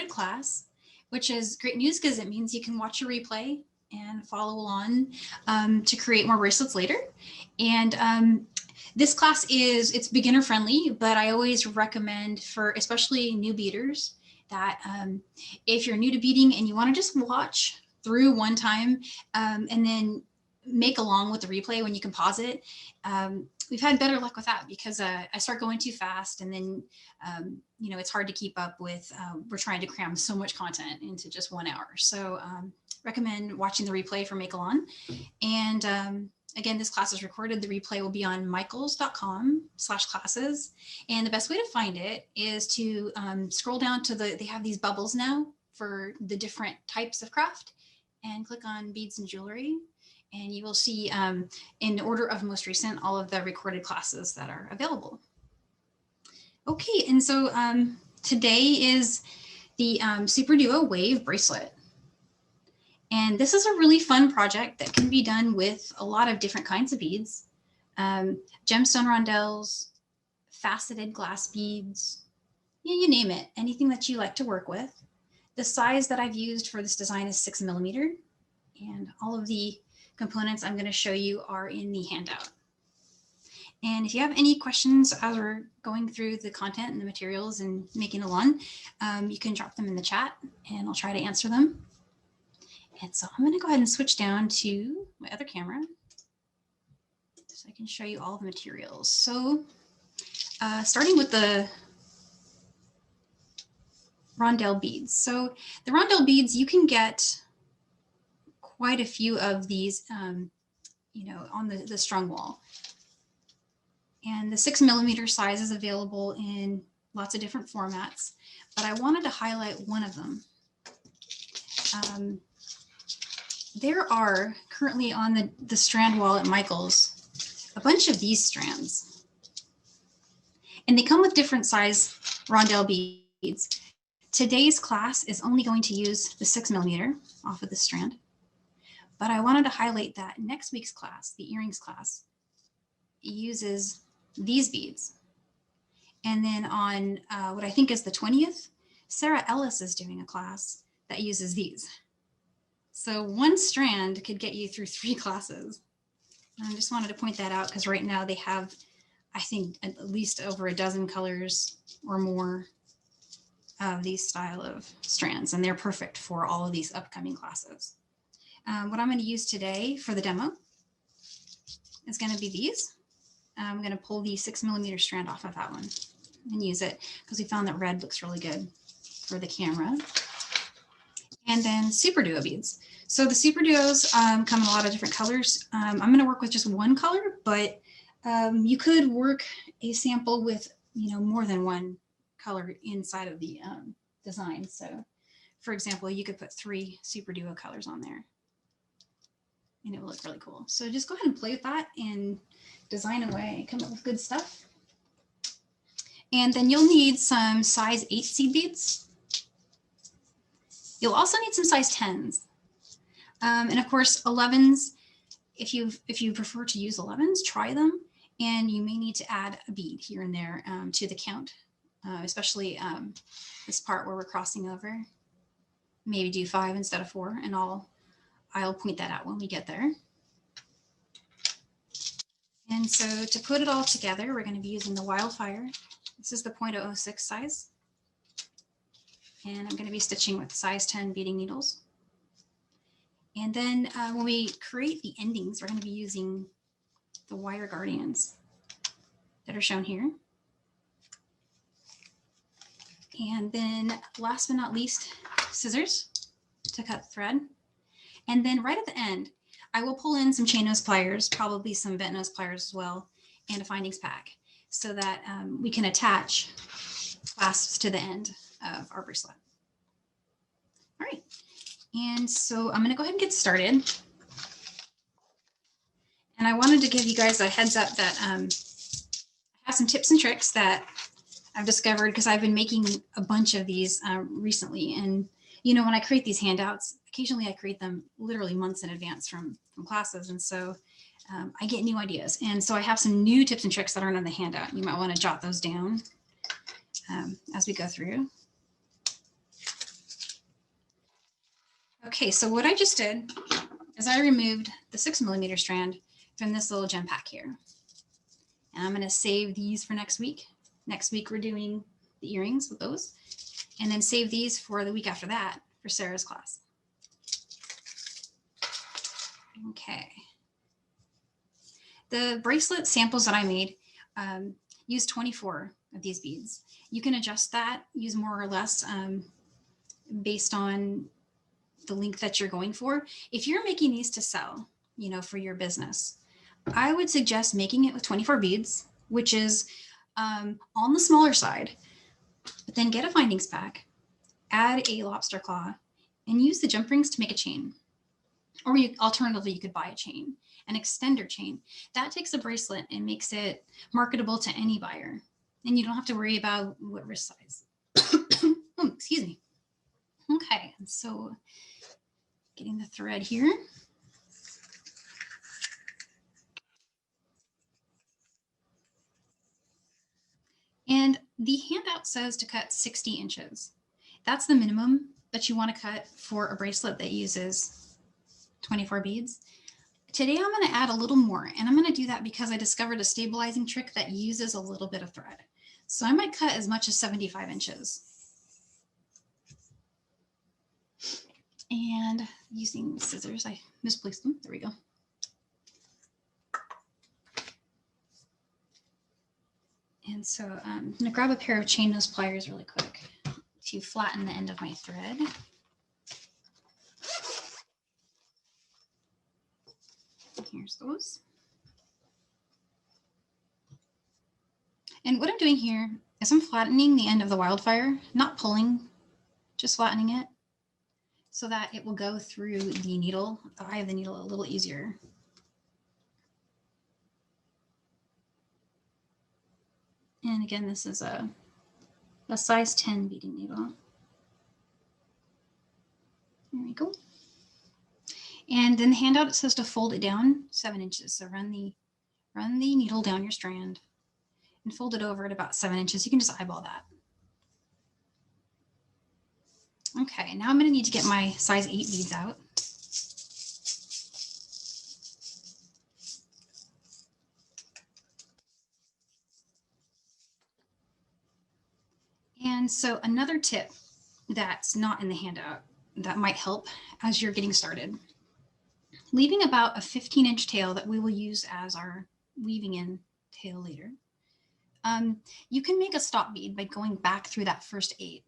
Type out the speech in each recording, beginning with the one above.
recorded class, which is great news because it means you can watch a replay and follow along to create more bracelets later. And this class it's beginner friendly, but I always recommend for especially new beaders that if you're new to beading and you want to just watch through one time and then make along with the replay when you can pause it. We've had better luck with that because I start going too fast and then, you know, it's hard to keep up with, we're trying to cram so much content into just 1 hour. So recommend watching the replay for Make Along. And again, this class is recorded. The replay will be on michaels.com/classes. And the best way to find it is to scroll down to they have these bubbles now for the different types of craft, and click on beads and jewelry. And you will see in order of most recent, all of the recorded classes that are available. Okay, and so today is the Superduo Wave bracelet. And this is a really fun project that can be done with a lot of different kinds of beads. Gemstone rondelles, faceted glass beads, you name it, anything that you like to work with. The size that I've used for this design is 6mm, and all of the components I'm going to show you are in the handout. And if you have any questions as we're going through the content and the materials and making along, you can drop them in the chat and I'll try to answer them. And so I'm going to go ahead and switch down to my other camera so I can show you all the materials. So starting with the Rondelle beads. So the Rondelle beads, you can get quite a few of these, you know, on the strung wall. And the 6mm size is available in lots of different formats, but I wanted to highlight one of them. There are currently on the strand wall at Michaels, a bunch of these strands. And they come with different size Rondelle beads. Today's class is only going to use the 6mm off of the strand. But I wanted to highlight that next week's class, the earrings class, uses these beads. And then on what I think is the 20th, Sarah Ellis is doing a class that uses these. So one strand could get you through 3 classes. And I just wanted to point that out because right now they have, I think, at least over a dozen colors or more of these style of strands, and they're perfect for all of these upcoming classes. What I'm going to use today for the demo is going to be these. I'm going to pull the 6mm strand off of that one and use it because we found that red looks really good for the camera. And then Superduo beads. So the Superduos come in a lot of different colors. I'm going to work with just one color, but you could work a sample with, you know, more than one color inside of the design. So for example, you could put 3 Superduo colors on there, and it will look really cool. So just go ahead and play with that and design away, come up with good stuff. And then you'll need some size 8 seed beads. You'll also need some size 10s. And of course, 11s, if you prefer to use 11s, try them. And you may need to add a bead here and there to the count, especially this part where we're crossing over. Maybe do 5 instead of 4, and I'll point that out when we get there. And so to put it all together, we're going to be using the Wildfire. This is the .006 size. And I'm going to be stitching with size 10 beading needles. And then when we create the endings, we're going to be using the wire guardians that are shown here. And then last but not least, scissors to cut thread. And then right at the end, I will pull in some chain nose pliers, probably some bent nose pliers as well, and a findings pack so that we can attach clasps to the end of our bracelet. All right, and so I'm going to go ahead and get started. And I wanted to give you guys a heads up that I have some tips and tricks that I've discovered because I've been making a bunch of these recently. And, you know, when I create these handouts, occasionally I create them literally months in advance from classes. And so I get new ideas. And so I have some new tips and tricks that aren't on the handout. You might want to jot those down as we go through. Okay, so what I just did is I removed the 6mm strand from this little gem pack here. And I'm going to save these for next week. Next week, we're doing the earrings with those. And then save these for the week after that for Sarah's class. Okay. The bracelet samples that I made use 24 of these beads. You can adjust that, use more or less based on the length that you're going for. If you're making these to sell, you know, for your business, I would suggest making it with 24 beads, which is on the smaller side, but then get a findings pack, add a lobster claw, and use the jump rings to make a chain. Or alternatively, you could buy a chain, an extender chain. That takes a bracelet and makes it marketable to any buyer. And you don't have to worry about what wrist size. Oh, excuse me. Okay, so getting the thread here. And the handout says to cut 60 inches. That's the minimum that you want to cut for a bracelet that uses 24 beads. Today I'm going to add a little more, and I'm going to do that because I discovered a stabilizing trick that uses a little bit of thread. So I might cut as much as 75 inches. And using scissors, I misplaced them. There we go. And so I'm going to grab a pair of chain nose pliers really quick to flatten the end of my thread. Here's those. And what I'm doing here is I'm flattening the end of the wildfire, not pulling, just flattening it so that it will go through the needle, the eye of the needle, a little easier. And again, this is a size 10 beading needle. There we go. And in the handout, it says to fold it down 7 inches. So run the needle down your strand and fold it over at about 7 inches. You can just eyeball that. Okay, now I'm going to need to get my size 8 beads out. And so another tip that's not in the handout that might help as you're getting started, leaving about a 15-inch tail that we will use as our weaving in tail later. You can make a stop bead by going back through that first 8.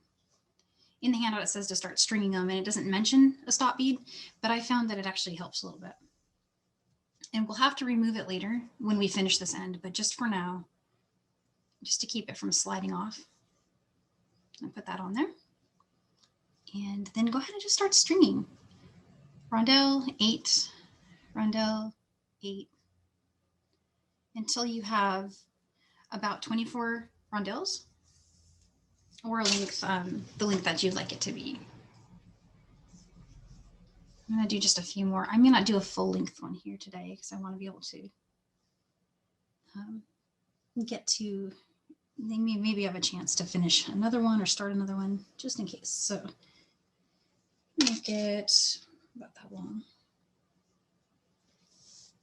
In the handout, it says to start stringing them, and it doesn't mention a stop bead, but I found that it actually helps a little bit. And we'll have to remove it later when we finish this end, but just for now, just to keep it from sliding off, I'll put that on there. And then go ahead and just start stringing. Rondelle 8, rondelle 8, until you have about 24 rondelles, or a length, the length that you'd like it to be. I'm going to do just a few more. I may not do a full length one here today because I want to be able to get to, maybe have a chance to finish another one or start another one just in case. So make it about that long.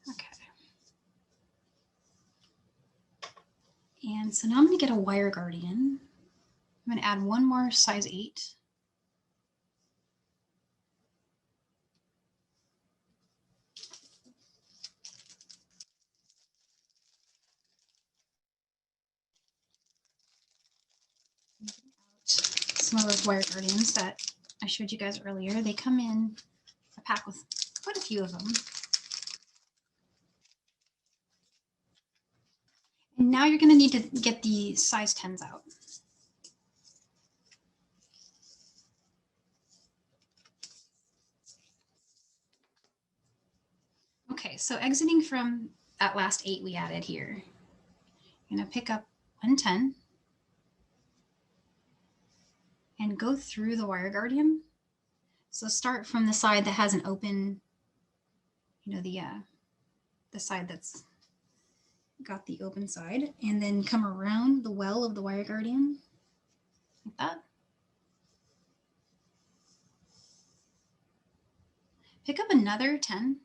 Okay. And so now I'm going to get a wire guardian. I'm going to add one more size 8. Some of those wire guardians that I showed you guys earlier. They come in a pack with quite a few of them. And now you're going to need to get the size 10s out. Okay, so exiting from that last 8 we added here, I'm going to pick up 110 and go through the wire guardian. So start from the side that has an open, you know, the side that's got the open side, and then come around the well of the wire guardian like that. Pick up another 10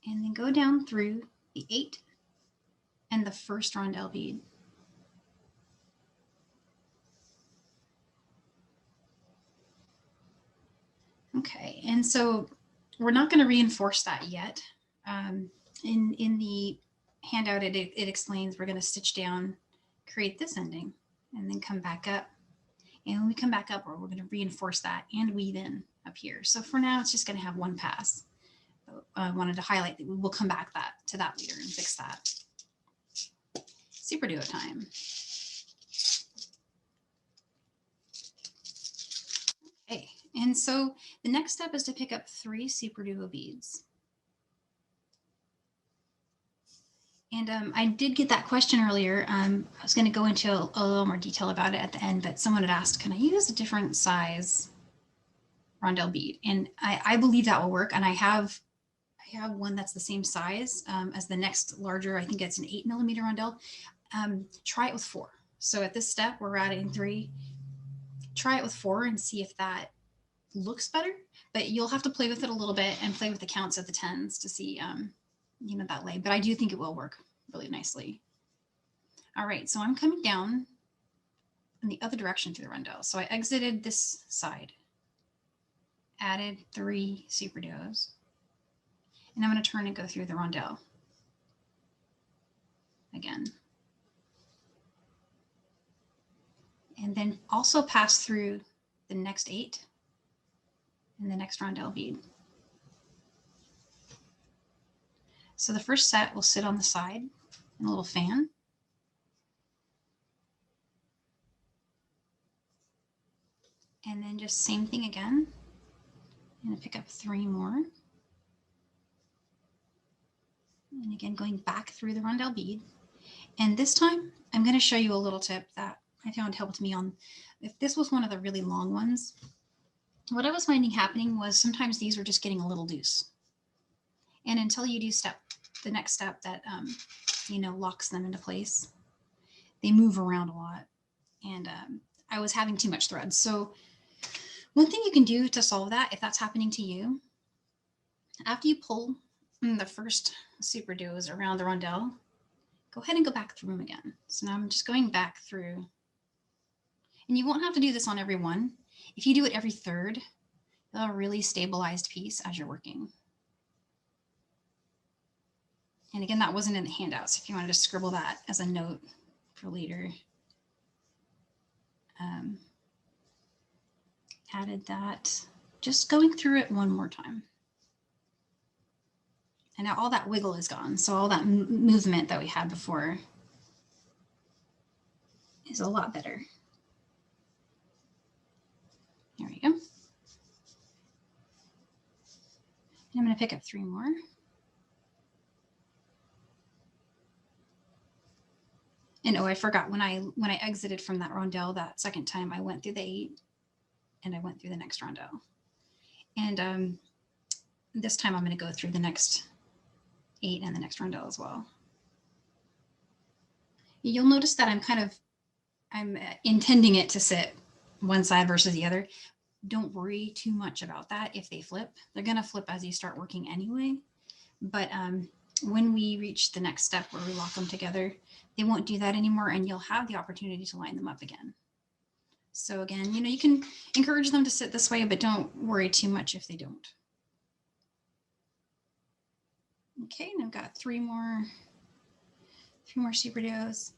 and then go down through the 8 and the first rondelle bead. Okay, and so we're not going to reinforce that yet. In the handout, it explains we're going to stitch down, create this ending, and then come back up. And when we come back up, we're going to reinforce that and weave in up here. So for now, it's just going to have one pass. I wanted to highlight that we will come back to that later and fix that. Superduo time. Okay, and so the next step is to pick up 3 Superduo beads. And I did get that question earlier. I was going to go into a little more detail about it at the end, but someone had asked, can I use a different size rondelle bead? And I believe that will work. And I have one that's the same size as the next larger. I think it's an 8mm rondelle. Try it with 4. So at this step, we're adding 3. Try it with 4 and see if that looks better. But you'll have to play with it a little bit and play with the counts of the 10s to see that lay. But I do think it will work really nicely. All right, so I'm coming down in the other direction through the rondelle. So I exited this side, added 3 Superduos, and I'm going to turn and go through the rondelle again. And then also pass through the next 8 and the next rondelle bead. So the first set will sit on the side in a little fan. And then just same thing again. I'm going to pick up 3 more. And again, going back through the rondelle bead. And this time, I'm going to show you a little tip that I found helped me on. If this was one of the really long ones, what I was finding happening was sometimes these were just getting a little loose. And until you do the next step that, locks them into place, they move around a lot. And I was having too much thread. So one thing you can do to solve that, if that's happening to you, after you pull the first Superduos around the rondelle, go ahead and go back through them again. So now I'm just going back through. And you won't have to do this on every one. If you do it every third, you'll have a really stabilized piece as you're working. And again, that wasn't in the handout, so if you wanted to scribble that as a note for later. Added that, just going through it one more time. And now all that wiggle is gone. So all that movement that we had before is a lot better. There we go. And I'm going to pick up 3 more. And oh, I forgot, when I exited from that rondelle that second time, I went through the 8 and I went through the next rondelle. And this time I'm going to go through the next 8 and the next rondelle as well. You'll notice that I'm intending it to sit one side versus the other. Don't worry too much about that if they flip. They're going to flip as you start working anyway. But when we reach the next step where we lock them together, they won't do that anymore, and you'll have the opportunity to line them up again. So again, you can encourage them to sit this way, but don't worry too much if they don't. Okay, and I've got 3 more Superduos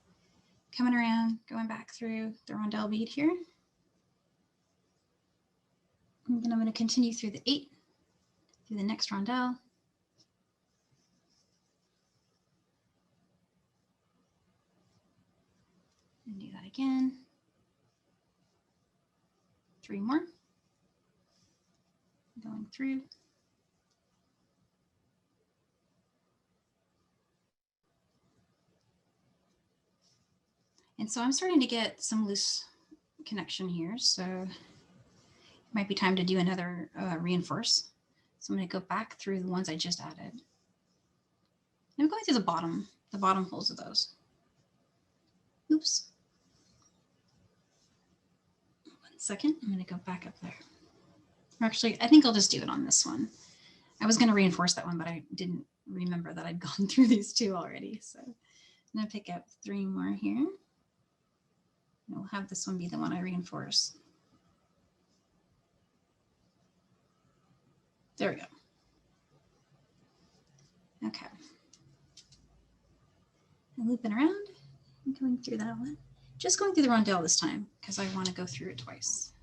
coming around, going back through the rondelle bead here. And then I'm going to continue through the 8, through the next rondelle. And do that again. 3 more. Going through. And so I'm starting to get some loose connection here. So it might be time to do another reinforce. So I'm going to go back through the ones I just added. And I'm going through the bottom holes of those. Oops. 1 second, I'm going to go back up there. Actually, I think I'll just do it on this one. I was going to reinforce that one, but I didn't remember that I'd gone through these two already. So I'm going to pick up 3 more here. And we'll have this one be the one I reinforce. There we go. Okay. And looping around and going through that one. Just going through the rondelle this time because I want to go through it twice.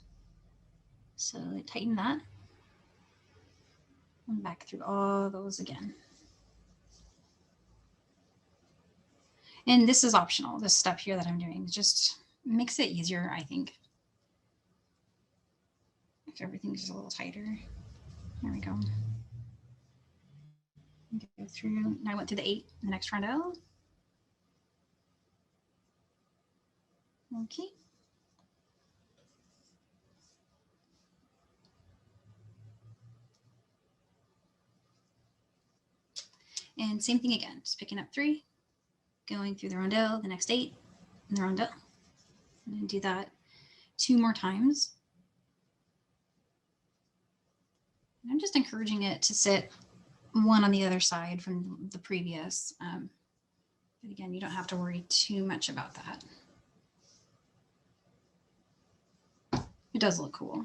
So tighten that. And back through all those again. And this is optional, this step here that I'm doing. Just makes it easier, I think. If everything's just a little tighter. There we go. Go through, and I went through the 8 in the next rondelle. Okay. And same thing again, just picking up 3, going through the rondelle, the next 8 in the rondelle. I'm going to do that 2 more times. And I'm just encouraging it to sit one on the other side from the previous. But again, you don't have to worry too much about that. It does look cool.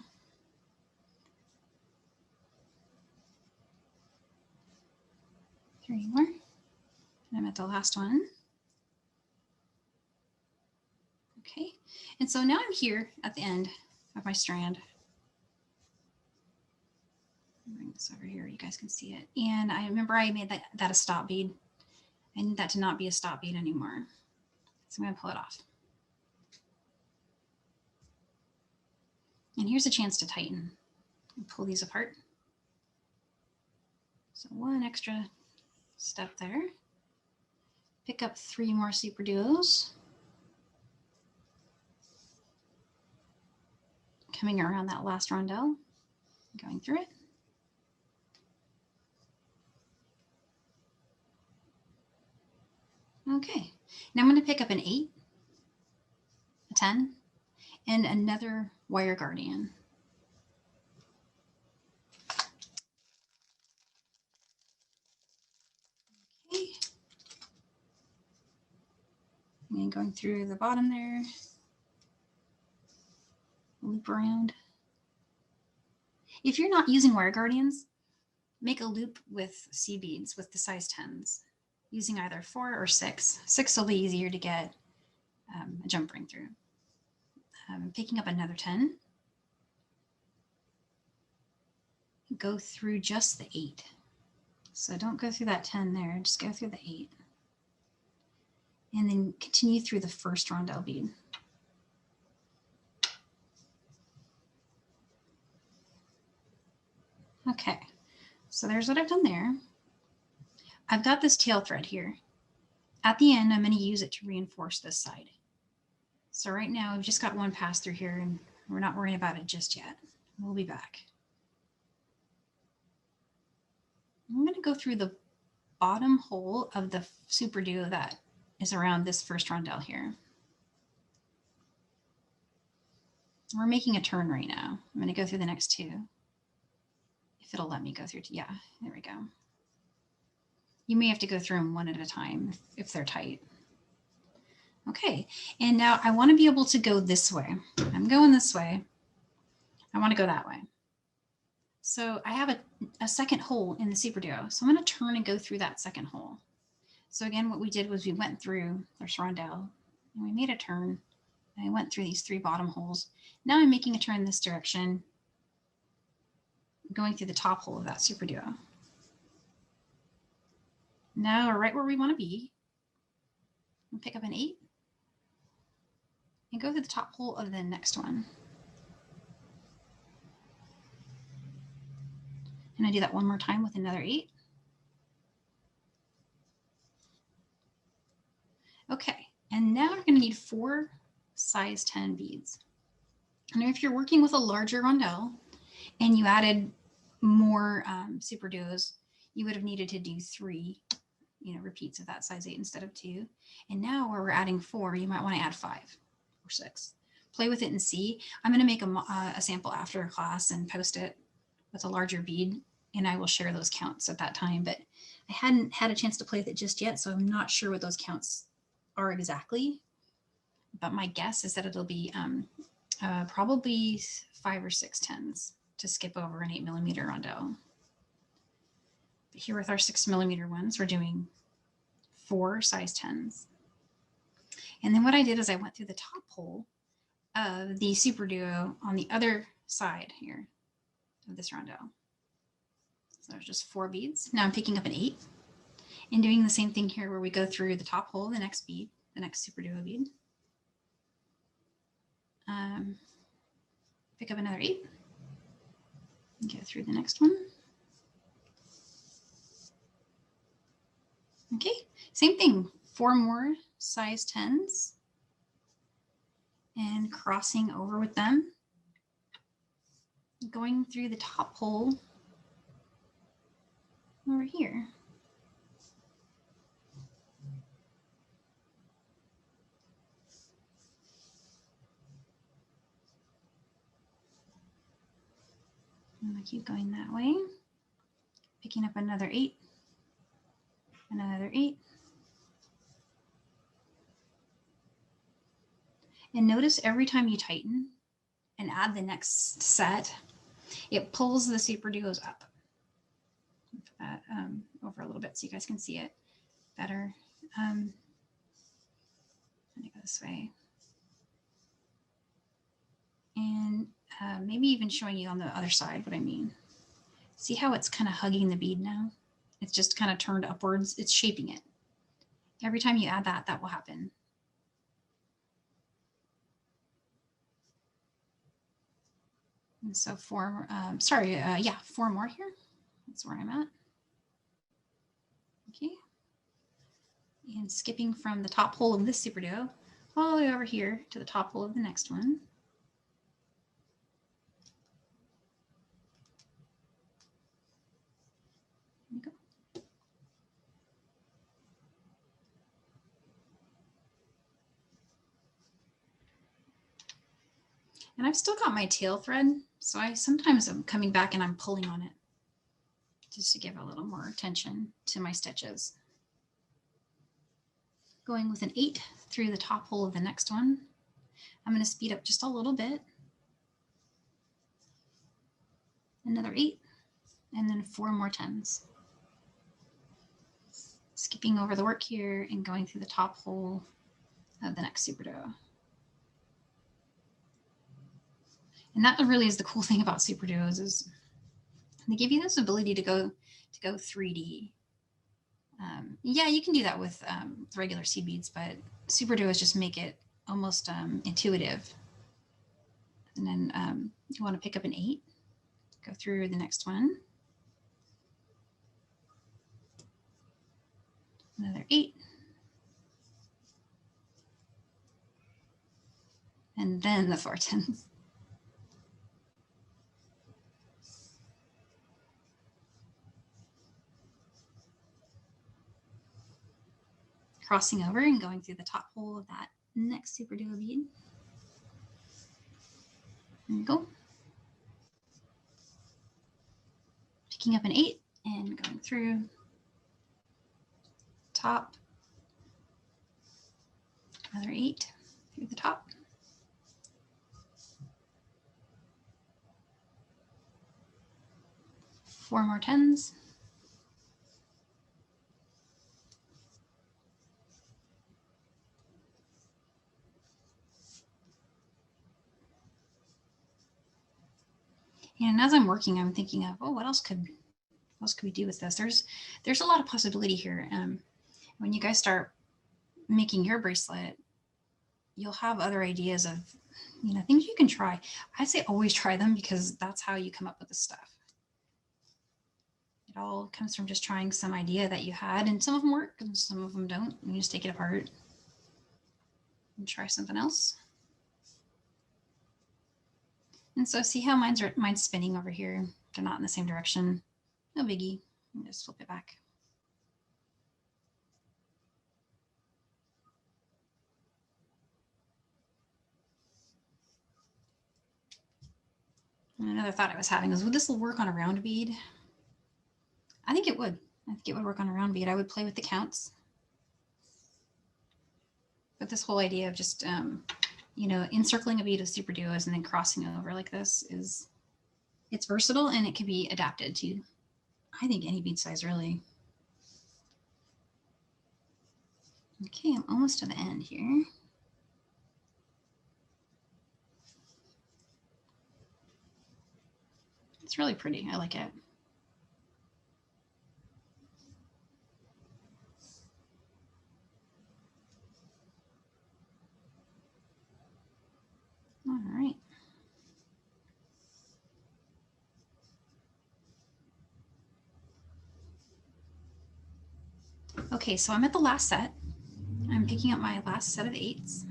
Three more. And I'm at the last one. Okay, and so now I'm here at the end of my strand. Bring this over here, you guys can see it. And I remember I made that a stop bead. I need that to not be a stop bead anymore. So I'm going to pull it off. And here's a chance to tighten and pull these apart. So one extra step there. Pick up 3 more Superduos. Coming around that last rondelle, going through it. Okay, now I'm going to pick up an 8, a 10, and another wire guardian. Okay. And going through the bottom there, loop around. If you're not using wire guardians, make a loop with C beads with the size 10s, using either 4 or 6. 6 will be easier to get a jump ring through. Picking up another 10. Go through just the 8. So don't go through that 10 there, just go through the 8. And then continue through the first rondelle bead. Okay, so there's what I've done there. I've got this tail thread here. At the end, I'm going to use it to reinforce this side. So right now, we've just got one pass through here and we're not worrying about it just yet. We'll be back. I'm going to go through the bottom hole of the Superduo that is around this first rondelle here. We're making a turn right now. I'm going to go through the next 2. If it'll let me go through, yeah, there we go. You may have to go through them one at a time if they're tight. Okay, and now I want to be able to go this way. I'm going this way. I want to go that way. So I have a second hole in the Superduo. So I'm going to turn and go through that second hole. So again, what we did was we went through this rondelle and we made a turn. And I went through these 3 bottom holes. Now I'm making a turn this direction, going through the top hole of that Superduo. Now we're right where we want to be. We'll pick up an 8 and go through the top hole of the next one. And I do that one more time with another 8. Okay, and now we're going to need 4 size 10 beads. And if you're working with a larger rondelle and you added more Superduos, you would have needed to do 3, repeats of that size 8 instead of 2. And now where we're adding 4, you might want to add 5 or 6. Play with it and see. I'm going to make a sample after class and post it with a larger bead, and I will share those counts at that time. But I hadn't had a chance to play with it just yet, so I'm not sure what those counts are exactly. But my guess is that it'll be probably 5 or 6 tens to skip over an 8mm rondelle. But here with our 6mm ones, we're doing 4 size 10s. And then what I did is I went through the top hole of the Superduo on the other side here of this rondelle. So there's just 4 beads. Now I'm picking up an 8 and doing the same thing here where we go through the top hole, the next bead, the next Superduo bead. Pick up another 8 and go through the next one. Okay, same thing, 4 more size 10s and crossing over with them, going through the top hole over here. And I keep going that way, picking up another 8, another 8. And notice every time you tighten and add the next set, it pulls the Superduos up. Put that over a little bit so you guys can see it better. Let me go this way. And maybe even showing you on the other side what I mean. See how it's kind of hugging the bead now? It's just kind of turned upwards. It's shaping it. Every time you add that, that will happen. And so 4 more here. That's where I'm at. Okay. And skipping from the top hole of this Superduo all the way over here to the top hole of the next one. There we go. And I've still got my tail thread, so I sometimes I'm coming back and I'm pulling on it just to give a little more attention to my stitches. Going with an 8 through the top hole of the next one. I'm going to speed up just a little bit. Another 8, and then 4 more 10s. Skipping over the work here and going through the top hole of the next Superduo. And that really is the cool thing about Superduos, is they give you this ability to go 3D. Yeah, you can do that with regular seed beads, but Superduos just make it almost intuitive. And then you want to pick up an 8, go through the next one. Another 8. And then the 4 10s. Crossing over and going through the top hole of that next Superduo bead. There you go. Picking up an 8 and going through top. Another 8 through the top. Four more 10s. And as I'm working, I'm thinking of, oh, what else could we do with this? There's a lot of possibility here. When you guys start making your bracelet, you'll have other ideas of, things you can try. I say always try them, because that's how you come up with the stuff. It all comes from just trying some idea that you had, and some of them work and some of them don't. And you just take it apart and try something else. And so see how mine's spinning over here. They're not in the same direction. No biggie. Just flip it back. Another thought I was having was, would this work on a round bead? I think it would. I think it would work on a round bead. I would play with the counts. But this whole idea of just, you know, encircling a bead with Superduos and then crossing over like this it's versatile and it can be adapted to, I think, any bead size really. Okay, I'm almost to the end here. It's really pretty. I like it. All right. Okay, so I'm at the last set. I'm picking up my last set of 8s.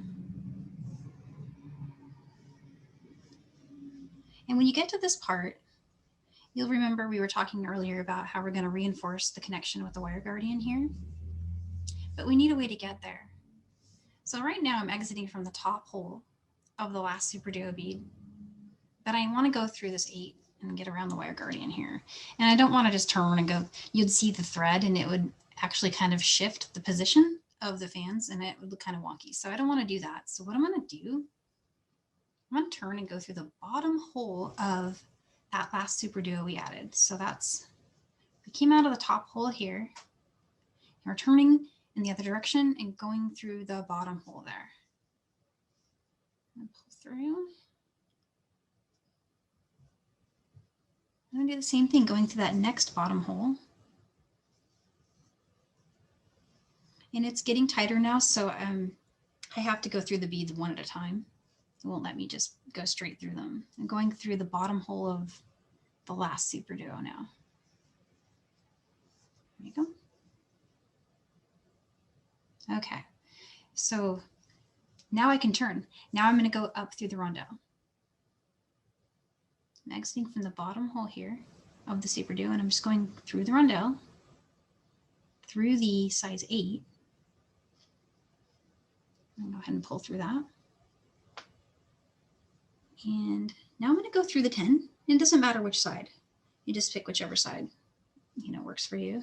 And when you get to this part, you'll remember we were talking earlier about how we're going to reinforce the connection with the wire guardian here. But we need a way to get there. So right now I'm exiting from the top hole of the last Superduo bead, but I want to go through this 8 and get around the wire guardian here. And I don't want to just turn and go, you'd see the thread and it would actually kind of shift the position of the fans and it would look kind of wonky. So I don't want to do that. So what I'm going to do, I'm going to turn and go through the bottom hole of that last Superduo we added. So we came out of the top hole here and we're turning in the other direction and going through the bottom hole there. And pull through. I'm going to do the same thing going through that next bottom hole. And it's getting tighter now, so I have to go through the beads one at a time. It won't let me just go straight through them. I'm going through the bottom hole of the last Superduo now. There you go. Okay, so now I can turn. Now I'm going to go up through the rondelle. I'm exiting from the bottom hole here of the Superduo, and I'm just going through the rondelle, through the size 8. I'll go ahead and pull through that. And now I'm going to go through the 10. It doesn't matter which side. You just pick whichever side, you know, works for you.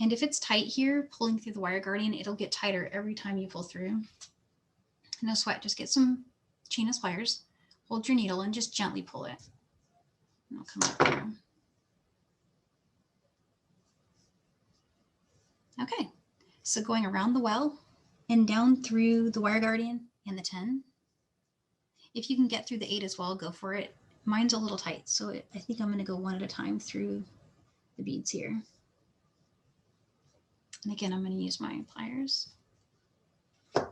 And if it's tight here, pulling through the wire guardian, it'll get tighter every time you pull through. No sweat, just get some chainless pliers, hold your needle and just gently pull it. And it'll come out through. Okay, so going around the well and down through the wire guardian and the 10. If you can get through the 8 as well, go for it. Mine's a little tight, so I think I'm going to go one at a time through the beads here. And again, I'm going to use my pliers. There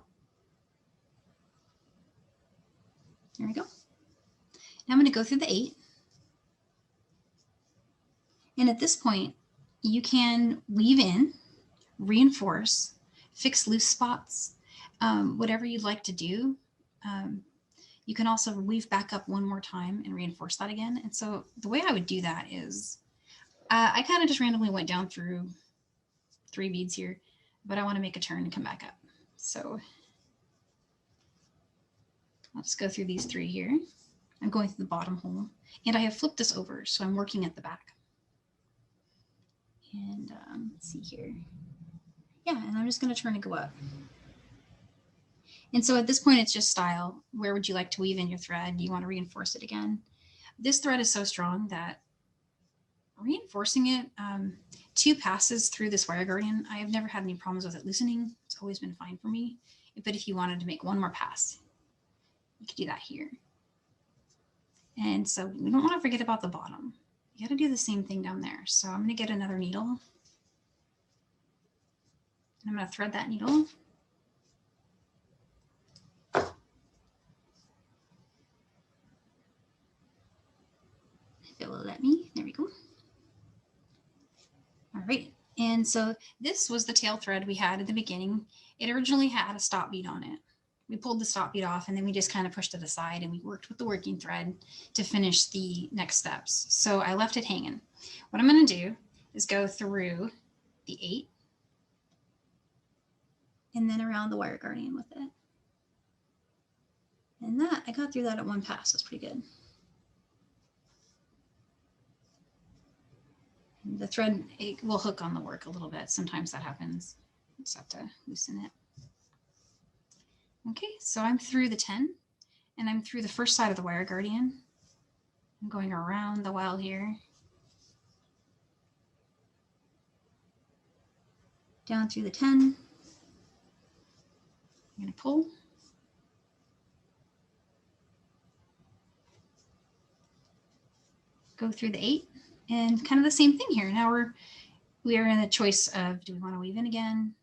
we go. Now I'm going to go through the 8. And at this point, you can weave in, reinforce, fix loose spots, whatever you'd like to do. You can also weave back up one more time and reinforce that again. And so the way I would do that is I kind of just randomly went down through 3 beads here, but I want to make a turn and come back up. So I'll just go through these 3 here. I'm going through the bottom hole and I have flipped this over, so I'm working at the back. And let's see here. Yeah, and I'm just going to turn and go up. And so at this point, it's just style. Where would you like to weave in your thread? Do you want to reinforce it again? This thread is so strong that reinforcing it 2 passes through this wire guardian, I have never had any problems with it loosening. It's always been fine for me. But if you wanted to make one more pass, you could do that here. And so we don't want to forget about the bottom. You got to do the same thing down there. So I'm going to get another needle. And I'm going to thread that needle. If it will let me. There we go. All right. And so this was the tail thread we had at the beginning. It originally had a stop bead on it. We pulled the stop bead off and then we just kind of pushed it aside and we worked with the working thread to finish the next steps. So I left it hanging. What I'm going to do is go through the 8 and then around the wire guardian with it. And that, I got through that at one pass. That's pretty good. The thread, it will hook on the work a little bit. Sometimes that happens. Just have to loosen it. Okay, so I'm through the 10 and I'm through the first side of the wire guardian. I'm going around the well here. Down through the 10. I'm going to pull. Go through the 8 and kind of the same thing here. Now we are in the choice of, do we want to weave in again?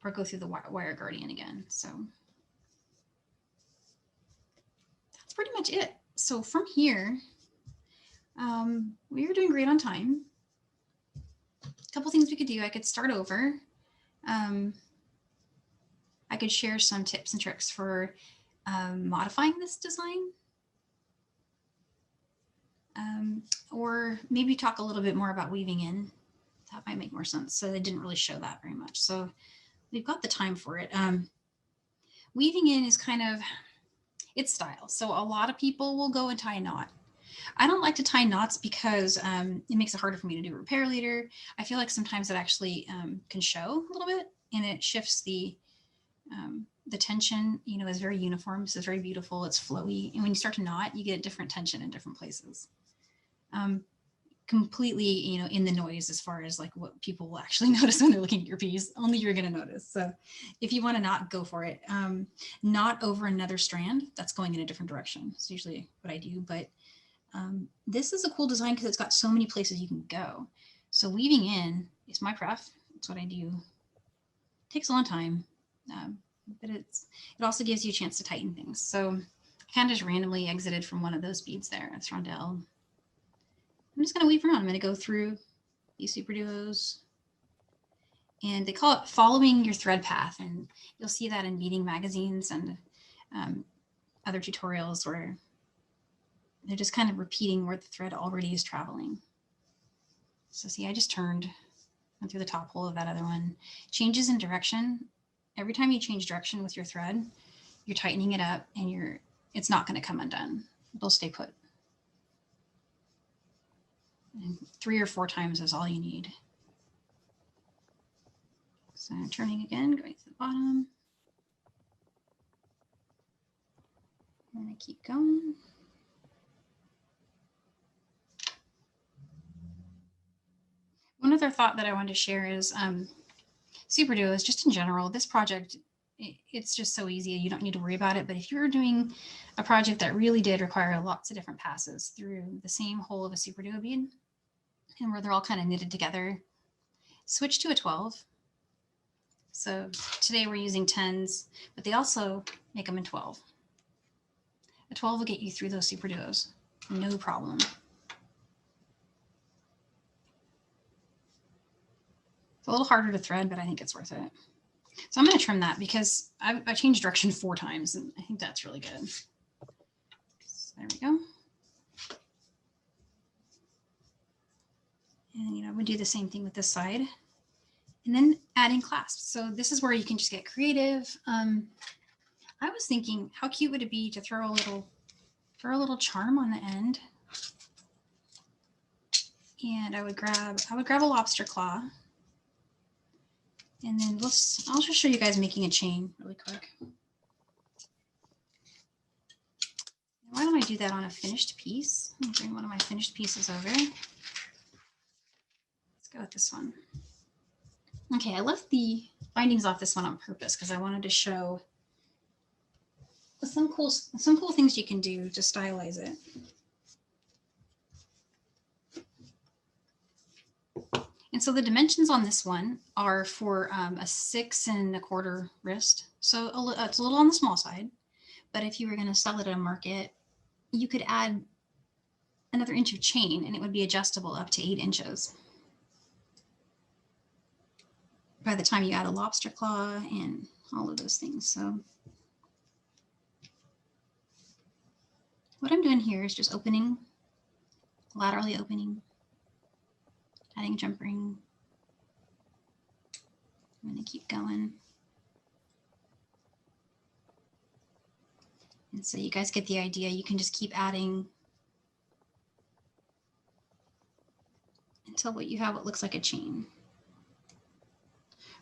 Or go through the wire guardian again. So that's pretty much it. So from here, we are doing great on time. A couple things we could do. I could start over. I could share some tips and tricks for modifying this design. Or maybe talk a little bit more about weaving in. That might make more sense. So they didn't really show that very much. So we've got the time for it. Weaving in is kind of, it's style. So a lot of people will go and tie a knot. I don't like to tie knots because it makes it harder for me to do repair later. I feel like sometimes it actually can show a little bit, and it shifts the tension, you know, is very uniform. So it's very beautiful. It's flowy. And when you start to knot, you get different tension in different places. Completely, you know, in the noise as far as like what people will actually notice when they're looking at your piece. Only you're going to notice. So if you want to knot, go for it. Knot over another strand that's going in a different direction. It's usually what I do. But this is a cool design because it's got so many places you can go. So weaving in is my pref. It's what I do. It takes a long time, but it also gives you a chance to tighten things. So I kind of just randomly exited from one of those beads there. It's Rondelle. I'm just going to weave around. I'm going to go through these Superduos. And they call it following your thread path. And you'll see that in beading magazines and other tutorials where they're just kind of repeating where the thread already is traveling. So see, I just went through the top hole of that other one. Changes in direction. Every time you change direction with your thread, you're tightening it up and it's not going to come undone. It'll stay put. And 3 or 4 times is all you need. So I'm turning again, going to the bottom. I'm going to keep going. One other thought that I wanted to share is Superduo is just in general, this project, it's just so easy. You don't need to worry about it. But if you're doing a project that really did require lots of different passes through the same hole of a Superduo bead, and where they're all kind of knitted together, switch to a 12. So today we're using 10s, but they also make them in 12. A 12 will get you through those Superduos, no problem. It's a little harder to thread, but I think it's worth it. So I'm going to trim that because I changed direction 4 times, and I think that's really good. So there we go. And, you know, we do the same thing with this side. And then adding clasps. So this is where you can just get creative. I was thinking, how cute would it be to throw a little charm on the end? And I would grab a lobster claw. And then I'll just show you guys making a chain really quick. Why don't I do that on a finished piece? Let me bring one of my finished pieces over. Let's go with this one. Okay, I left the bindings off this one on purpose because I wanted to show some cool things you can do to stylize it. And so the dimensions on this one are for a 6 1/4 wrist. So it's a little on the small side, but if you were going to sell it at a market, you could add another inch of chain and it would be adjustable up to 8 inches. By the time you add a lobster claw and all of those things. So what I'm doing here is just opening, laterally opening, adding a jump ring. I'm going to keep going. And so you guys get the idea. You can just keep adding till what you have what looks like a chain.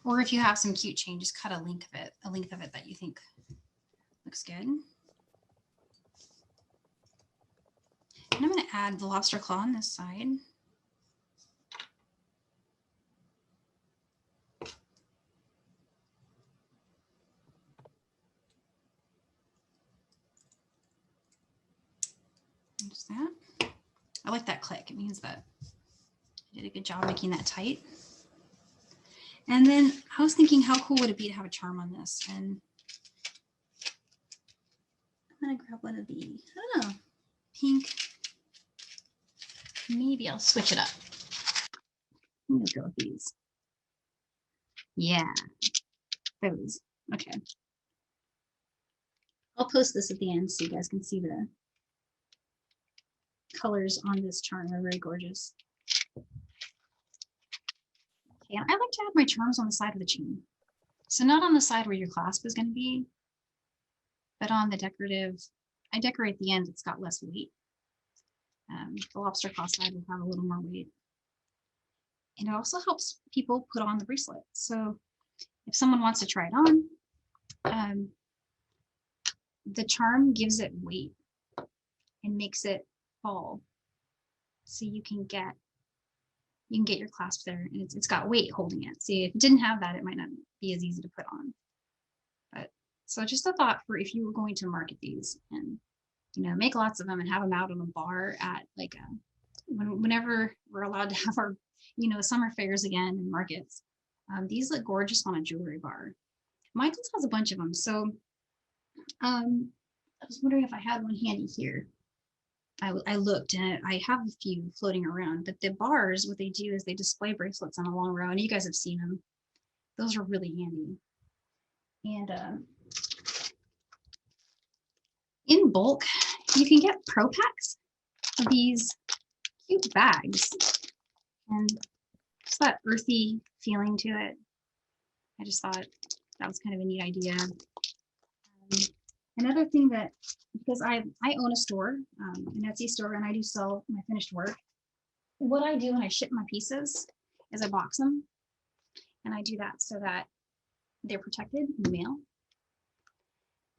Or if you have some cute chain, just cut a length of it that you think looks good. And I'm going to add the lobster claw on this side. Just that. I like that click. It means that I did a good job making that tight. And then I was thinking, how cool would it be to have a charm on this? And I'm going to grab one of the, I don't know, pink. Maybe I'll switch it up. I'm going to go with these. Yeah, those. Okay. I'll post this at the end so you guys can see the colors on this charm. Are very gorgeous. Okay, and I like to have my charms on the side of the chain. So not on the side where your clasp is going to be, but on the decorative. I decorate the end, it's got less weight. The lobster claw side will have a little more weight. And it also helps people put on the bracelet. So if someone wants to try it on, the charm gives it weight and makes it fall. So you can get your clasp there, and it's got weight holding it. See, if it didn't have that, it might not be as easy to put on. But so just a thought for if you were going to market these and, you know, make lots of them and have them out on a bar at like whenever we're allowed to have our, you know, summer fairs again and markets. These look gorgeous on a jewelry bar. Michael's has a bunch of them. So I was wondering if I had one handy here. I looked and I have a few floating around, but the bars, what they do is they display bracelets on a long row, and you guys have seen them. Those are really handy. And in bulk, you can get pro packs of these cute bags, and just that earthy feeling to it. I just thought that was kind of a neat idea. Another thing that, because I own a store, an Etsy store, and I do sell my finished work. What I do when I ship my pieces is I box them, and I do that so that they're protected in the mail.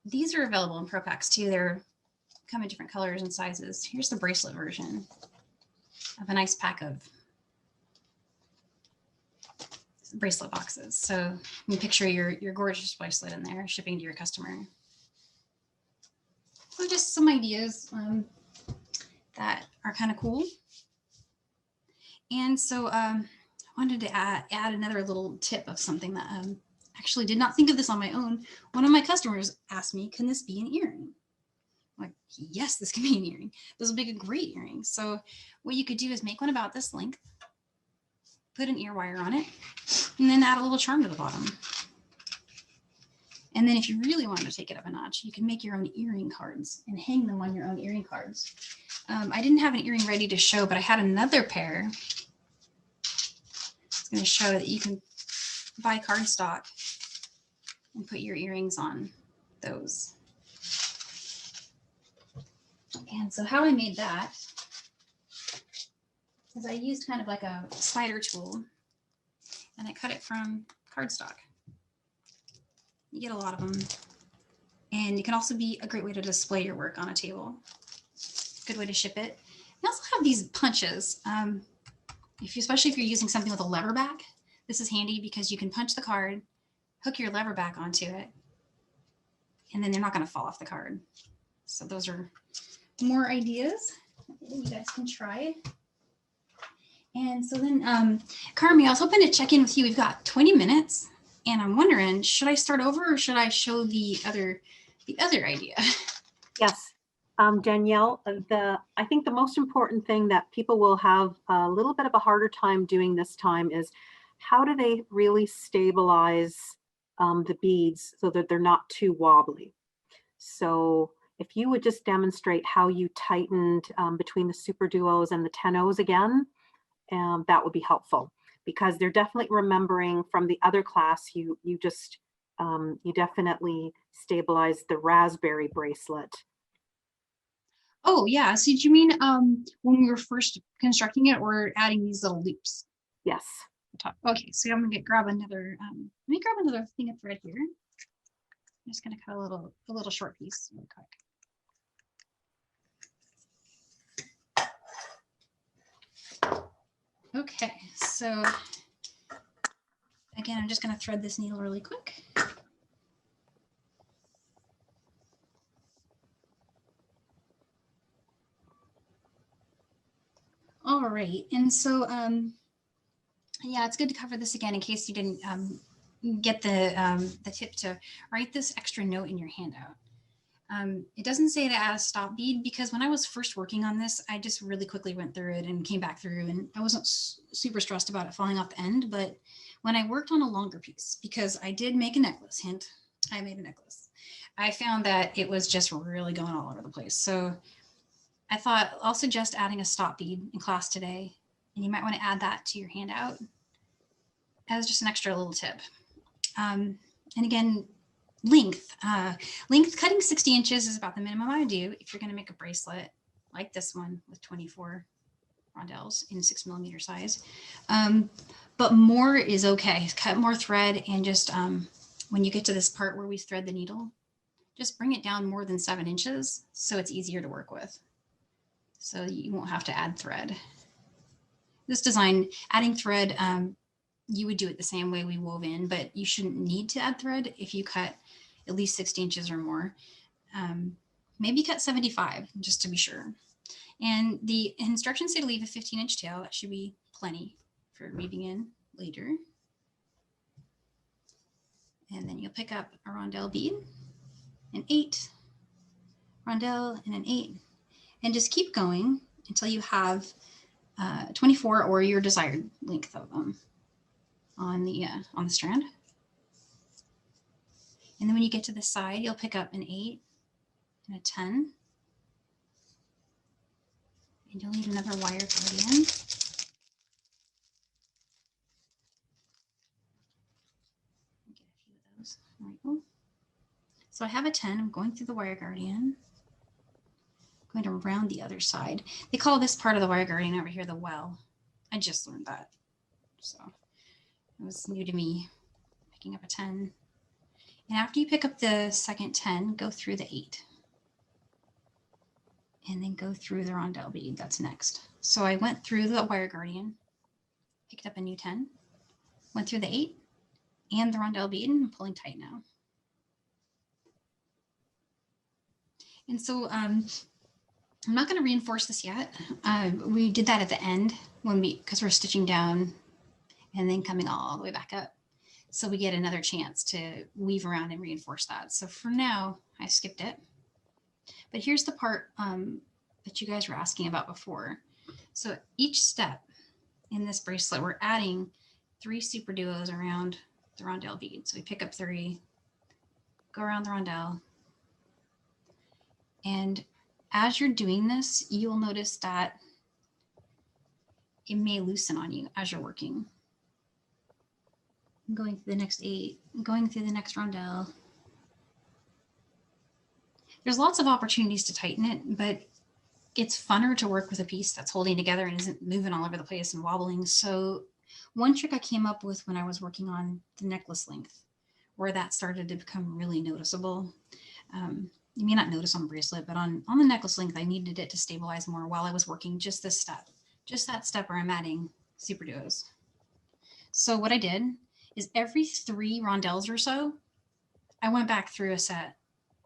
These are available in Pro Packs too. They're come in different colors and sizes. Here's the bracelet version of a nice pack of bracelet boxes. So you can picture your gorgeous bracelet in there shipping to your customer. So just some ideas that are kind of cool. And so I wanted to add another little tip of something that actually did not think of this on my own. One of my customers asked me, can this be an earring? I'm like, yes, this can be an earring. This will make a great earring. So what you could do is make one about this length, put an ear wire on it, and then add a little charm to the bottom. And then if you really want to take it up a notch, you can make your own earring cards and hang them on your own earring cards. I didn't have an earring ready to show, but I had another pair. It's going to show that you can buy cardstock and put your earrings on those. And so how I made that is I used kind of like a spider tool, and I cut it from cardstock. You get a lot of them. And it can also be a great way to display your work on a table. Good way to ship it. I also have these punches. Especially if you're using something with a lever back, this is handy because you can punch the card, hook your lever back onto it, and then they're not going to fall off the card. So those are more ideas that you guys can try. And so then, Carmi, I was hoping to check in with you. We've got 20 minutes. And I'm wondering, should I start over or should I show the other idea? Yes, Danielle, I think the most important thing that people will have a little bit of a harder time doing this time is how do they really stabilize the beads so that they're not too wobbly. So if you would just demonstrate how you tightened between the Superduos and the 10-0s again, that would be helpful. Because they're definitely remembering from the other class, you definitely stabilized the raspberry bracelet. Oh yeah, so did you mean when we were first constructing it or adding these little loops? Yes. Top. Okay, so I'm gonna grab another let me grab another thing of thread here. I'm just gonna cut a little short piece real quick. Okay, so again, I'm just gonna thread this needle really quick. All right, and so yeah, it's good to cover this again in case you didn't get the tip to write this extra note in your handout. It doesn't say to add a stop bead because when I was first working on this, I just really quickly went through it and came back through, and I wasn't super stressed about it falling off the end. But when I worked on a longer piece, because I did make a necklace, hint, I made a necklace, I found that it was just really going all over the place. So I thought I'll suggest adding a stop bead in class today, and you might want to add that to your handout as just an extra little tip. And again, length. Length, cutting 60 inches is about the minimum I do if you're going to make a bracelet like this one with 24 rondelles in 6mm size. But more is okay. Cut more thread, and just when you get to this part where we thread the needle, just bring it down more than 7 inches so it's easier to work with. So you won't have to add thread. This design, adding thread, you would do it the same way we wove in, but you shouldn't need to add thread if you cut at least 60 inches or more. Maybe cut 75 just to be sure. And the instructions say to leave a 15-inch tail. That should be plenty for weaving in later. And then you'll pick up a rondelle bead, an 8, rondelle, and an 8, and just keep going until you have 24 or your desired length of them on the strand. And then when you get to the side, you'll pick up an 8 and a 10. And you'll need another wire guardian. Get a few of those. There we go. So I have a 10. I'm going through the wire guardian. I'm going to round the other side. They call this part of the wire guardian over here the well. I just learned that. So it was new to me, picking up a 10. And after you pick up the second 10, go through the 8. And then go through the rondelle bead. That's next. So I went through the wire guardian, picked up a new 10, went through the 8 and the rondelle bead, and I'm pulling tight now. And so I'm not going to reinforce this yet. We did that at the end because we're stitching down and then coming all the way back up. So we get another chance to weave around and reinforce that. So for now, I skipped it. But here's the part that you guys were asking about before. So each step in this bracelet, we're adding 3 superduos around the rondelle bead. So we pick up 3, go around the rondelle. And as you're doing this, you'll notice that it may loosen on you as you're working. I'm going through the next 8, going through the next rondelle. There's lots of opportunities to tighten it, but it's funner to work with a piece that's holding together and isn't moving all over the place and wobbling. So one trick I came up with when I was working on the necklace length, where that started to become really noticeable. You may not notice on the bracelet, but on the necklace length, I needed it to stabilize more while I was working just this step, just that step where I'm adding superduos. So what I did is every 3 rondelles or so, I went back through a set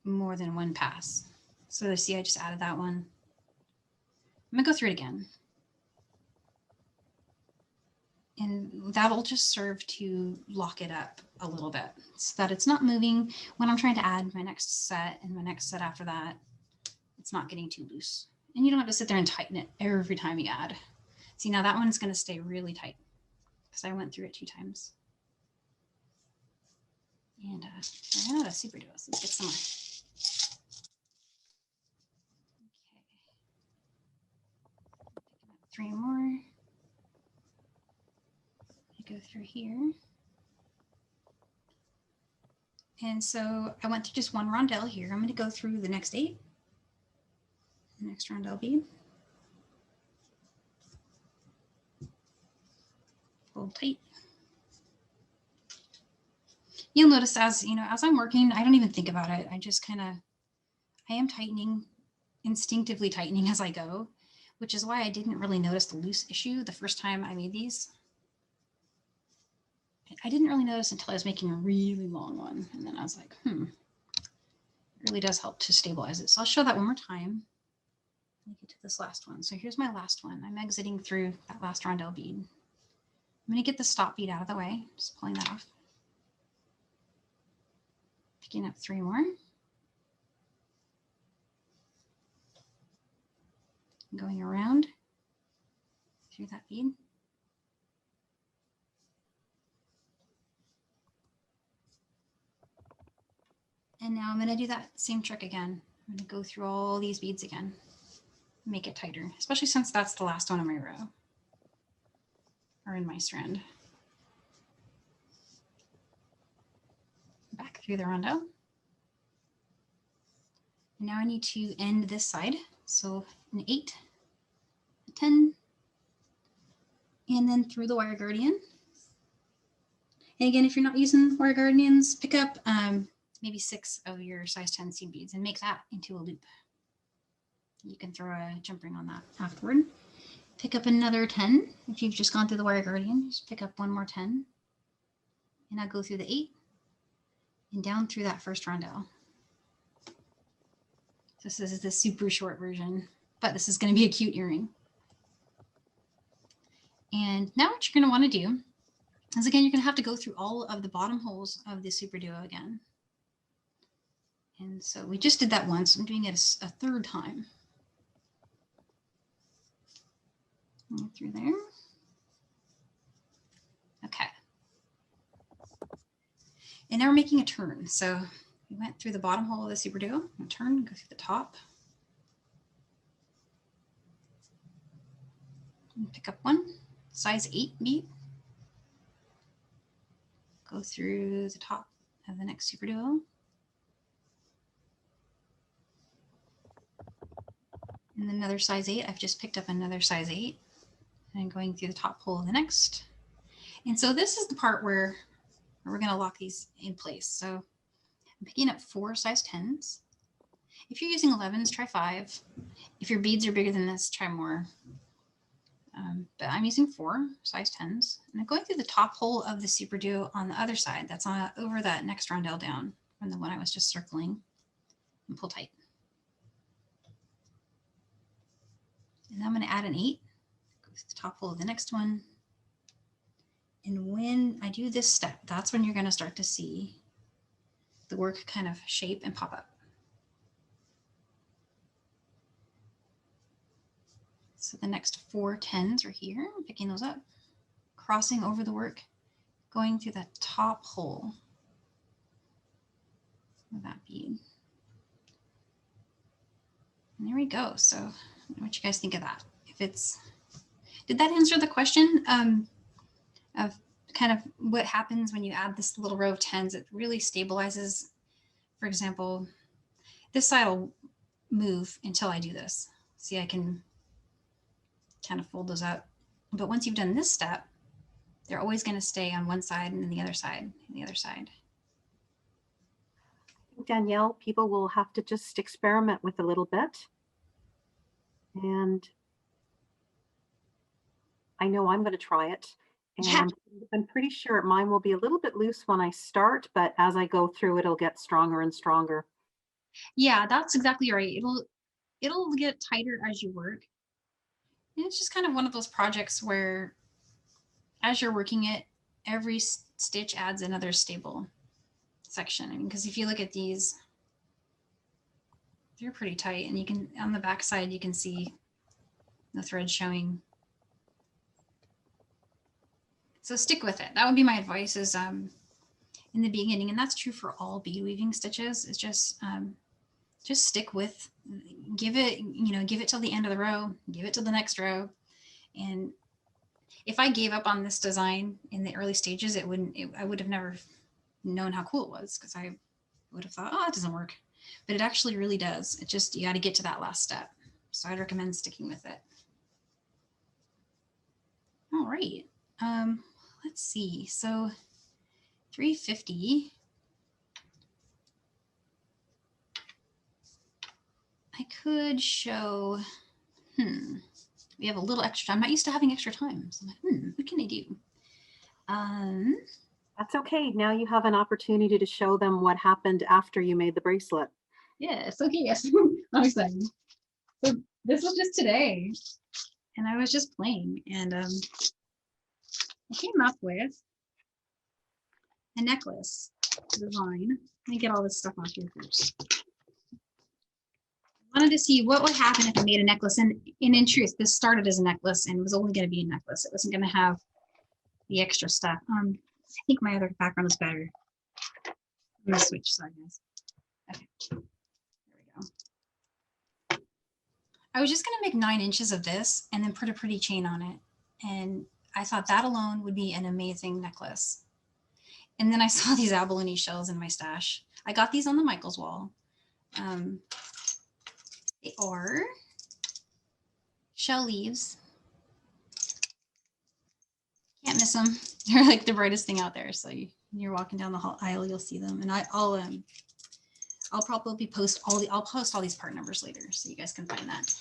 more than one pass. So see, I just added that one. I'm gonna go through it again. And that'll just serve to lock it up a little bit so that it's not moving when I'm trying to add my next set and my next set after that. It's not getting too loose. And you don't have to sit there and tighten it every time you add. See, now that one's gonna stay really tight because I went through it 2 times. And I ran out of superduos. Let's get some more. 3 more. I go through here. And so I went through just 1 rondelle here. I'm going to go through the next 8. Next Rondelle bead. Pull tight. You'll notice as I'm working, I don't even think about it. I just I am tightening, instinctively tightening as I go, which is why I didn't really notice the loose issue the first time I made these. I didn't really notice until I was making a really long one. And then I was like, it really does help to stabilize it. So I'll show that one more time. Let me get to this last one. So here's my last one. I'm exiting through that last Rondelle bead. I'm going to get the stop bead out of the way, just pulling that off. Picking up 3 more. Going around through that bead. And now I'm going to do that same trick again. I'm going to go through all these beads again, make it tighter, especially since that's the last one in my row or in my strand. Back through the rondelle. And now I need to end this side. So an 8, a 10, and then through the wire guardian. And again, if you're not using wire guardians, pick up maybe 6 of your size 10 seed beads and make that into a loop. You can throw a jump ring on that afterward. Pick up another 10. If you've just gone through the wire guardian, just pick up one more 10. And I'll go through the 8 and down through that first rondelle. This is the super short version, but this is going to be a cute earring. And now what you're going to want to do is, again, you're going to have to go through all of the bottom holes of the Superduo again. And so we just did that once. I'm doing it a third time. Through there. Okay. And now we're making a turn. So we went through the bottom hole of the Superduo, turn, go through the top. And pick up one, size 8 bead. Go through the top of the next Superduo. And then another size 8. I've just picked up another size 8 and going through the top hole of the next. And so this is the part where we're going to lock these in place. So I'm picking up 4 size 10s. If you're using 11s, try 5. If your beads are bigger than this, try more. But I'm using 4 size 10s. And I'm going through the top hole of the Superduo on the other side. That's over that next rondelle down from the one I was just circling, and pull tight. And then I'm going to add an 8. Go to the top hole of the next one. And when I do this step, that's when you're going to start to see the work kind of shape and pop up. So the next 4 10s are here. I'm picking those up, crossing over the work, going through that top hole of that bead. And there we go. So what you guys think of that? Did that answer the question of kind of what happens when you add this little row of 10s? It really stabilizes. For example, this side will move until I do this. See, I can kind of fold those up. But once you've done this step, they're always going to stay on one side and then the other side and the other side. Danielle, people will have to just experiment with a little bit. And I know I'm going to try it. And Yeah. I'm pretty sure mine will be a little bit loose when I start, but as I go through, it'll get stronger and stronger. Yeah, that's exactly right. It'll get tighter as you work. And it's just kind of one of those projects where as you're working it, every stitch adds another stable section. I mean, because if you look at these, they're pretty tight, and you can, on the back side, you can see the thread showing. So stick with it. That would be my advice, is in the beginning, and that's true for all bead weaving stitches, is just stick with, give it till the end of the row, give it to the next row. And if I gave up on this design in the early stages, I would have never known how cool it was, because I would have thought, oh, it doesn't work. But it actually really does. It just, you got to get to that last step. So I'd recommend sticking with it. All right. Let's see. So 350. I could show, we have a little extra time. I'm not used to having extra time. So I'm like, what can I do? That's okay. Now you have an opportunity to show them what happened after you made the bracelet. Yes. Okay. Yes. I'm excited. So this was just today, and I was just playing, and I came up with a necklace design. Let me get all this stuff off here first. I wanted to see what would happen if I made a necklace, and in truth, this started as a necklace and it was only going to be a necklace. It wasn't going to have the extra stuff. I think my other background is better. I'm going to switch sides. Okay, there we go. I was just going to make 9 inches of this and then put a pretty chain on it. And I thought that alone would be an amazing necklace. And then I saw these abalone shells in my stash. I got these on the Michaels wall. They are shell leaves. Can't miss them. They're like the brightest thing out there. So you're walking down the aisle, you'll see them. And I'll probably post all these part numbers later so you guys can find that.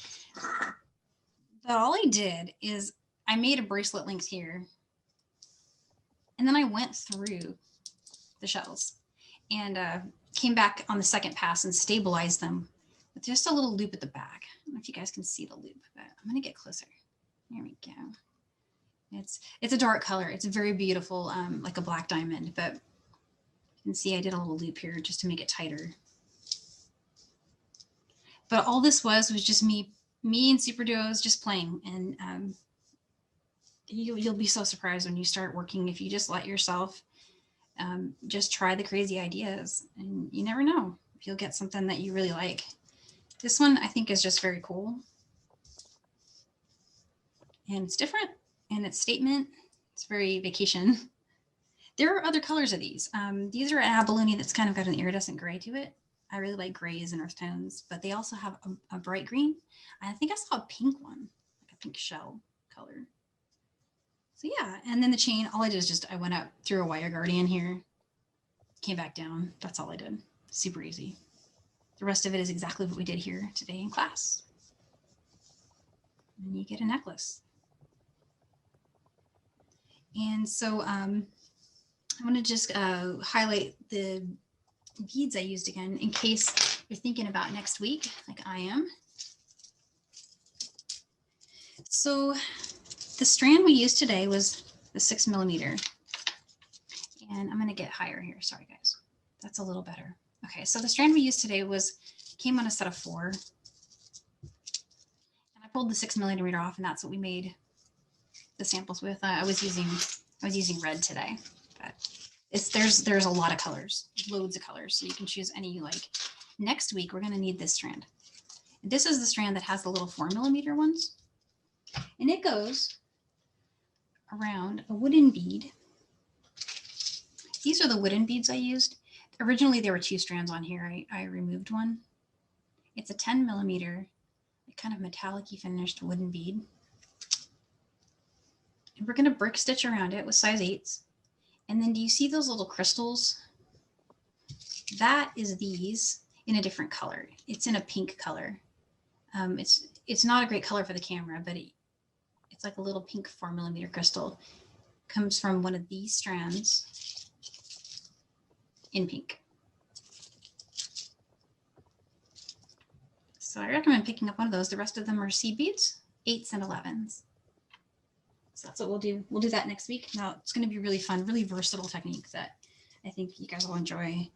But all I did is I made a bracelet length here, and then I went through the shells and came back on the second pass and stabilized them with just a little loop at the back. I don't know if you guys can see the loop, but I'm gonna get closer. There we go. It's a dark color. It's very beautiful, like a black diamond, but you can see I did a little loop here just to make it tighter. But all this was just me and Superduos just playing, and you'll be so surprised when you start working if you just let yourself just try the crazy ideas, and you never know if you'll get something that you really like. This one I think is just very cool, and it's different, and it's statement. It's very vacation. There are other colors of these. These are an abalone that's kind of got an iridescent gray to it. I really like grays and earth tones, but they also have a bright green. I think I saw a pink one, like a pink shell color. So yeah, and then the chain, all I did is just, I went up through a wire guardian here, came back down. That's all I did. Super easy. The rest of it is exactly what we did here today in class. And you get a necklace. And so I'm gonna just highlight the beads I used again in case you're thinking about next week, like I am. So the strand we used today was the 6mm. And I'm gonna get higher here, sorry guys. That's a little better. Okay, so the strand we used today came on a set of 4. And I pulled the 6mm off, and that's what we made the samples with. I was using red today, but there's a lot of colors, loads of colors, so you can choose any you like. Next week we're gonna need this strand. And this is the strand that has the little 4mm ones, and it goes around a wooden bead. These are the wooden beads I used. Originally there were 2 strands on here. I removed one. It's a 10mm, kind of metallic-y finished wooden bead. And we're gonna brick stitch around it with size 8s. And then do you see those little crystals? That is these in a different color. It's in a pink color. It's not a great color for the camera, but it's like a little pink 4mm crystal. Comes from one of these strands in pink. So I recommend picking up one of those. The rest of them are seed beads, 8s and 11s. So that's what we'll do. We'll do that next week. Now it's going to be really fun, really versatile technique that I think you guys will enjoy.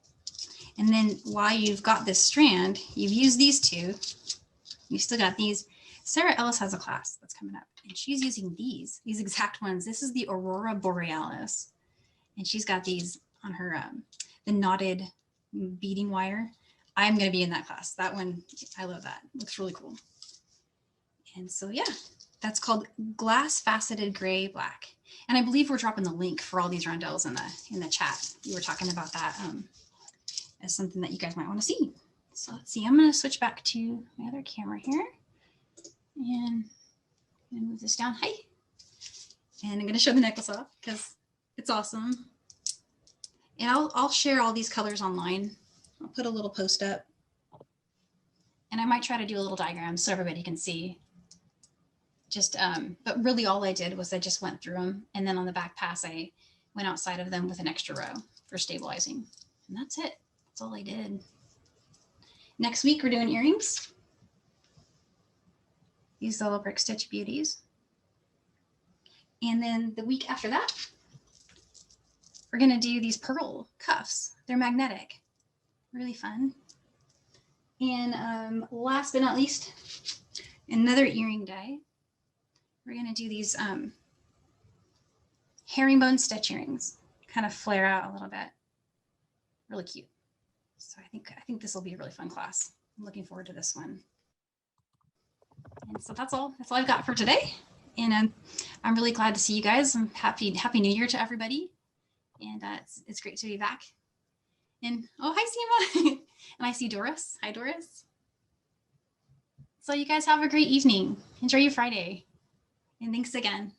And then while you've got this strand, you've used these 2. You've still got these. Sarah Ellis has a class that's coming up, and she's using these exact ones. This is the Aurora Borealis, and she's got these on her the knotted beading wire. I'm going to be in that class. That one, I love that. It looks really cool. And so yeah, that's called Glass Faceted Gray Black. And I believe we're dropping the link for all these rondelles in the chat. You were talking about that as something that you guys might want to see. So let's see, I'm going to switch back to my other camera here. And I'm gonna move this down. Hi. And I'm gonna show the necklace off because it's awesome. And I'll share all these colors online. I'll put a little post up. And I might try to do a little diagram so everybody can see. Just, but really all I did was I just went through them. And then on the back pass, I went outside of them with an extra row for stabilizing. And that's it. That's all I did. Next week, we're doing earrings. These little brick stitch beauties. And then the week after that, we're going to do these pearl cuffs. They're magnetic. Really fun. And last but not least, another earring day. We're going to do these herringbone stitch earrings. Kind of flare out a little bit. Really cute. So I think this will be a really fun class. I'm looking forward to this one. And so that's all I've got for today. And I'm really glad to see you guys. I'm happy New Year to everybody. And it's great to be back. And oh, hi Seema. And I see Doris. Hi Doris. So you guys have a great evening. Enjoy your Friday. And thanks again.